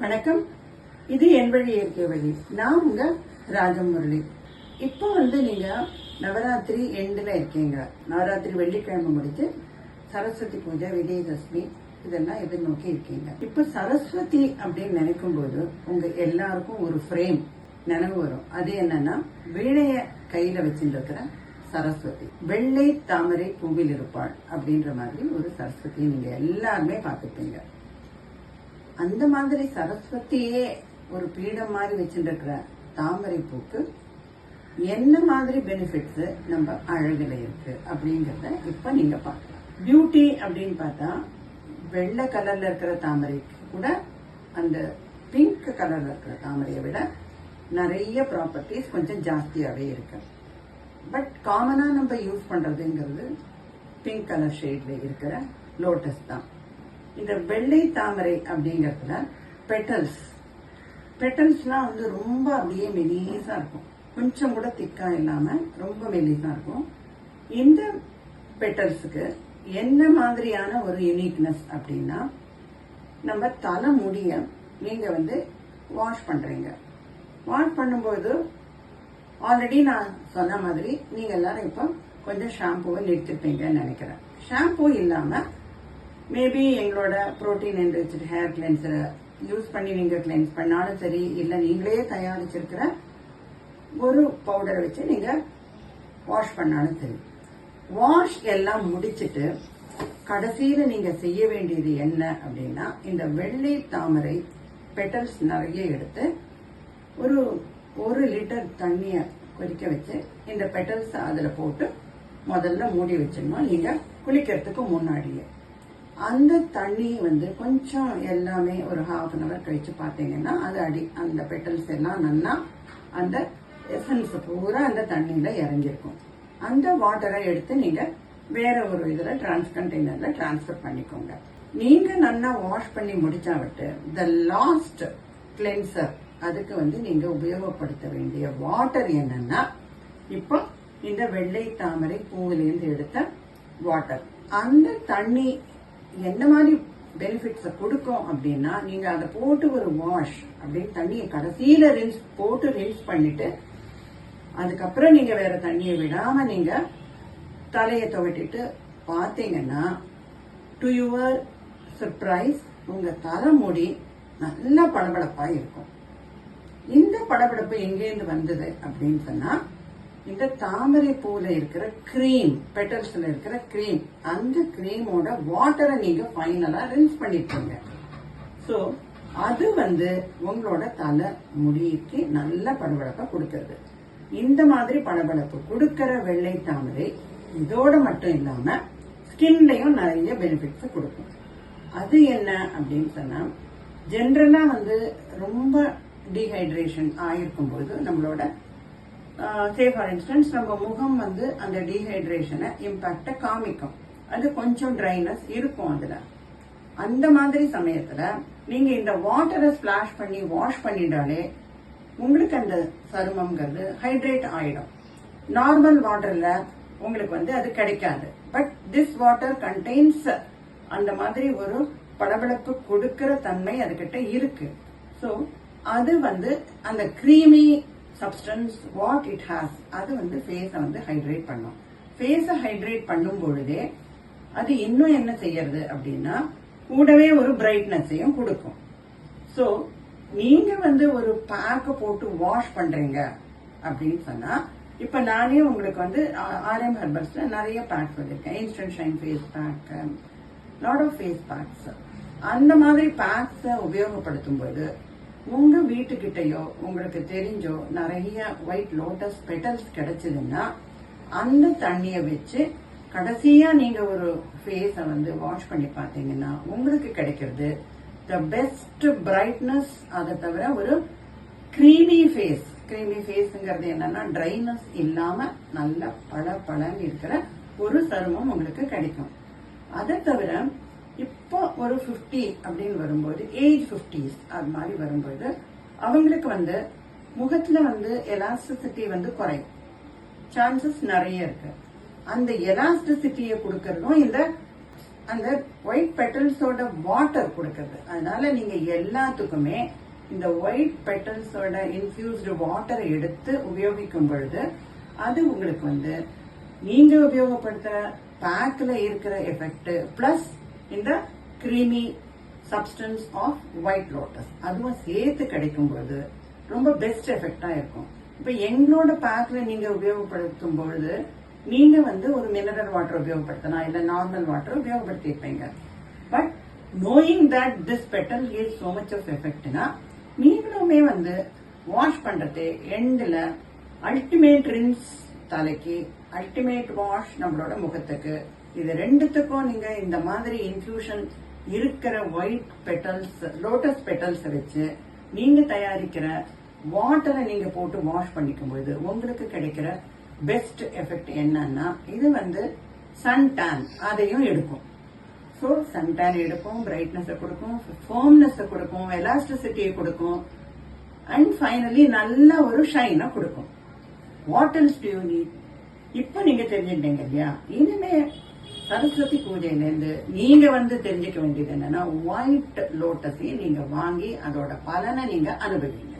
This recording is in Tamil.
வணக்கம். இது என் வழி இயற்கை வழி. நான் உங்க ராஜமுரளி. இப்போ நீங்க நவராத்திரி எண்டில் இருக்கீங்க. நவராத்திரி வெள்ளிக்கிழமை முடிச்சு சரஸ்வதி பூஜை, விஜயதசமி இதெல்லாம் எதிர்நோக்கி இருக்கீங்க. இப்ப சரஸ்வதி அப்படின்னு நினைக்கும் போது உங்க எல்லாருக்கும் ஒரு ஃப்ரேம் நினைவு வரும். அது என்னன்னா, வீணைய கையில வச்சுட்டு இருக்கிற சரஸ்வதி, வெள்ளை தாமரை பூவில் இருப்பாள் அப்படின்ற மாதிரி ஒரு சரஸ்வதி நீங்க எல்லாருமே பார்த்துப்பீங்க. அந்த மாதிரி சரஸ்வதியே ஒரு பீடம் மாதிரி வச்சுருக்கிற தாமரை பூக்கு என்ன மாதிரி பெனிஃபிட்ஸ் நம்ம அழகுல இருக்கு அப்படிங்கறத இப்ப நீங்க பார்க்கலாம். பியூட்டி அப்படின்னு பார்த்தா, வெள்ளை கலர்ல இருக்கிற தாமரைக்கு கூட அந்த பிங்க் கலர்ல இருக்கிற தாமரையை விட நிறைய ப்ராப்பர்ட்டிஸ் கொஞ்சம் ஜாஸ்தியாவே இருக்கு. பட் காமனா நம்ம யூஸ் பண்றதுங்கிறது பிங்க் கலர் ஷேட்ல இருக்கிற லோட்டஸ் தான். இந்த வெள்ளை தாமரை அப்படிங்கறதுல பெட்டல்ஸ்லாம் ரொம்ப அப்படியே மெலிசா இருக்கும். கொஞ்சம் கூட திக்கா இல்லாம ரொம்ப மெலிசா இருக்கும். இந்த பெட்டல்ஸுக்கு என்ன மாதிரியான ஒரு யூனிக்னஸ் அப்படின்னா, நம்ம தலை முடிய நீங்க வாஷ் பண்றீங்க. வாஷ் பண்ணும்போது ஆல்ரெடி நான் சொன்ன மாதிரி நீங்க எல்லாரும் இப்ப கொஞ்சம் ஷாம்புவை நிறுத்திருப்பீங்கன்னு நினைக்கிறேன். ஷாம்பு இல்லாம மேபி எங்களோட புரோட்டீன் என்ரிச்டு ஹேர் கிளென்சரை யூஸ் பண்ணி நீங்க கிளென்ஸ் பண்ணாலும் சரி, இல்ல நீங்களே தயாரிச்சிருக்கிற ஒரு பவுடரை வச்சு நீங்க வாஷ் பண்ணாலும் சரி. வாஷ் எல்லாம் முடிச்சிட்டு கடைசியில நீங்க செய்ய வேண்டியது என்ன அப்படின்னா, இந்த வெள்ளை தாமரை பெட்டல்ஸ் நிறைய எடுத்து ஒரு லிட்டர் தண்ணிய கொதிக்க வச்சு இந்த பெட்டல்ஸ் அதுல போட்டு முதல்ல மூடி வச்சிடணும். நீங்க குளிக்கிறதுக்கு முன்னாடியே அந்த தண்ணி கொஞ்சம் எல்லாமே ஒரு ½ an hour கழிச்சு பாத்தீங்கன்னா, அது அந்த பெட்டல்ஸ் எல்லாம் நல்லா அந்த எசன்ஸ் பூரா அந்த தண்ணியில இறங்கிருக்கும். அந்த வாட்டரை எடுத்து நீங்க வேற ஒரு இதுல கண்டெய்னர்ல டிரான்ஸ்பர் பண்ணிக்கோங்க. நீங்க நல்லா வாஷ் பண்ணி முடிச்சா விட்டு த லாஸ்ட் கிளென்சர், அதுக்கு நீங்க உபயோகப்படுத்த வேண்டிய வாட்டர் என்னன்னா, இப்போ இந்த வெள்ளை தாமரை பூவிலிருந்து எடுத்த வாட்டர். அந்த தண்ணி என்ன மாதிரி பெனிஃபிட்ஸ் கொடுக்கும் அப்படின்னா, நீங்க அதை போட்டு ஒரு வாஷ் அப்படின்னு தண்ணியை கடைசியில போட்டு ரின்ஸ் பண்ணிட்டு அதுக்கப்புறம் நீங்க வேற தண்ணியை விடாம நீங்க தலையை துவட்டிட்டு பாத்தீங்கன்னா, டு யுவர் சர்ப்ரைஸ் உங்க தலைமுடி நல்லா பளபளப்பா இருக்கும். இந்த பளபளப்பு எங்கேருந்து வந்தது அப்படின்னு சொன்னா, இந்த தாமரை பூல இருக்கிற கிரீம், பெட்டல்ஸ்ல இருக்கிற கிரீம், அந்த கிரீமோட வாட்டரை நீங்க ஃபைனலா ரின்ஸ் பண்ணிருக்கீங்க. சோ அது உங்களோட தலை முடிக்கு நல்ல பளபளப்பா கொடுக்கறது. இந்த மாதிரி பளபளப்பு கொடுக்கற வெள்ளை தாமரை இதோட மட்டும் இல்லாம ஸ்கின்லயும் நிறைய பெனிஃபிட்ஸ் கொடுக்கும். அது என்ன அப்படின்னு சொன்னா, ஜென்ரலா ரொம்ப டீஹைட்ரேஷன் ஆயிருக்கும் போது நம்மளோட ஃபார் இன்ஸ்டன்ஸ் நம்ம முகம் அந்த டீஹைட்ரேஷனை இம்பாக்ட காமிக்கும். அது கொஞ்சம் ட்ரைனஸ் இருக்கும் அதுல. அந்த மாதிரி சமயத்துல நீங்க இந்த வாட்டரை ஸ்பிளாஷ் பண்ணி வாஷ் பண்ணிட்டாலே உங்களுக்கு அந்த சருமம்ங்கிறது ஹைட்ரேட் ஆயிடும். நார்மல் வாட்டர்ல உங்களுக்கு அது கிடைக்காது. பட் திஸ் வாட்டர் கண்டெய்ன்ஸ் அந்த மாதிரி ஒரு பளபளப்பு கொடுக்கிற தன்மை அதுகிட்ட இருக்கு. சோ அது அந்த creamy substance what it has, அது ஃபேஸை ஹைட்ரேட் பண்ணும். ஃபேஸை ஹைட்ரேட் பண்ணும் பொழுதே அது இன்னும் என்ன செய்யறது அப்படின்னா, கூடவே ஒரு பிரைட்னஸையும் கொடுக்கும். சோ நீங்க ஒரு பேக்க போட்டு வாஷ் பண்றீங்க அப்படின்னு சொன்னா, இப்ப நானே உங்களுக்கு RM ஹெர்பல்ஸ்ல நிறைய பேக்ஸ் வந்திருக்கேன். Instant shine face pack, lot of face packs. அந்த மாதிரி பேக்ஸ உபயோகப்படுத்தும் போது உங்க வீட்டுக்கிட்டயோ உங்களுக்கு தெரிஞ்சோ நிறைய ஒயிட் லோட்டஸ் பெட்டல்ஸ் கிடைச்சதுன்னா, அந்த தண்ணிய வச்சு கடைசியா நீங்க ஒரு ஃபேஸ வாஷ் பண்ணி பாத்தீங்கன்னா உங்களுக்கு கிடைக்கிறது த பெஸ்ட் பிரைட்னஸ். அதை தவிர ஒரு கிரீமி ஃபேஸ். கிரீமி ஃபேஸ்ங்கிறது என்னன்னா, ட்ரைனஸ் இல்லாம நல்ல பளபளன்னு இருக்கிற ஒரு சருமம் உங்களுக்கு கிடைக்கும். அதை தவிர இப்போ ஒரு 50 அப்படின்னு வரும்போது, ஏஜ் 50s அது மாதிரி வரும்போது அவங்களுக்கு முகத்துல எலாஸ்டிசிட்டி குறையும். சான்சஸ் நிறைய இருக்கு. அந்த எலாஸ்டிசிட்டியை கொடுக்கறதும் இந்த அந்த ஒயிட் பெட்டல்ஸோட வாட்டர் கொடுக்கறது. அதனால நீங்க எல்லாத்துக்குமே இந்த ஒயிட் பெட்டல்ஸோட இன்ஃபியூஸ்டு வாட்டரை எடுத்து உபயோகிக்கும் பொழுது அது உங்களுக்கு வந்து நீங்க உபயோகப்படுத்துற பேக்ல இருக்கிற எஃபெக்ட் பிளஸ் இந்த creamy substance of white lotus அதுவும் சேர்த்து கிடைக்கும் பொழுது ரொம்ப பெஸ்ட் எஃபெக்டா இருக்கும். இப்ப எங்களோட பேக்ல நீங்க உபயோகப்படுத்தும் பொழுது நீங்க வந்து ஒரு மினரல் வாட்டர் உபயோகப்படுத்தலாம், இல்ல நார்மல் வாட்டர் உபயோகப்படுத்திருப்பீங்க. But knowing that this petal is so much of எஃபெக்ட்னா நீங்களுமே வந்து வாஷ் பண்றது எண்ட்ல அல்டிமேட் ரின்ஸ் தலைக்கு, அல்டிமேட் வாஷ் நம்மளோட முகத்துக்கு, இது ரெண்டுத்துக்கும் நீங்க இந்த மாதிரி இன்ஃபியூஷன் இருக்கிற ஒயிட் பெட்டல்ஸ் லோட்டஸ் பெட்டல்ஸ் வச்சு நீங்க தயாரிக்கிற வாட்டரை நீங்க போட்டு வாஷ் பண்ணிக்கும் போது உங்களுக்கு கிடைக்கிற பெஸ்ட் எஃபெக்ட் என்னன்னா இது வந்து சன் டேன் அதையும் எடுக்கும். ஸோ சன் டேன் எடுக்கும், பிரைட்னஸ் கொடுக்கும், ஃபோம்னஸ் கொடுக்கும், எலாஸ்டிசிட்டியை கொடுக்கும், அண்ட் ஃபைனலி நல்ல ஒரு ஷைனை கொடுக்கும். What else to you need? இப்ப நீங்க தெரிஞ்சுட்டீங்க இல்லையா? இனிமே சரஸ்வதி பூஜையில இருந்து நீங்க வந்து தெரிஞ்சுக்க வேண்டியது என்னன்னா ஒயிட் லோட்டஸையும் நீங்க வாங்கி அதோட பலனை நீங்க அனுபவிங்க.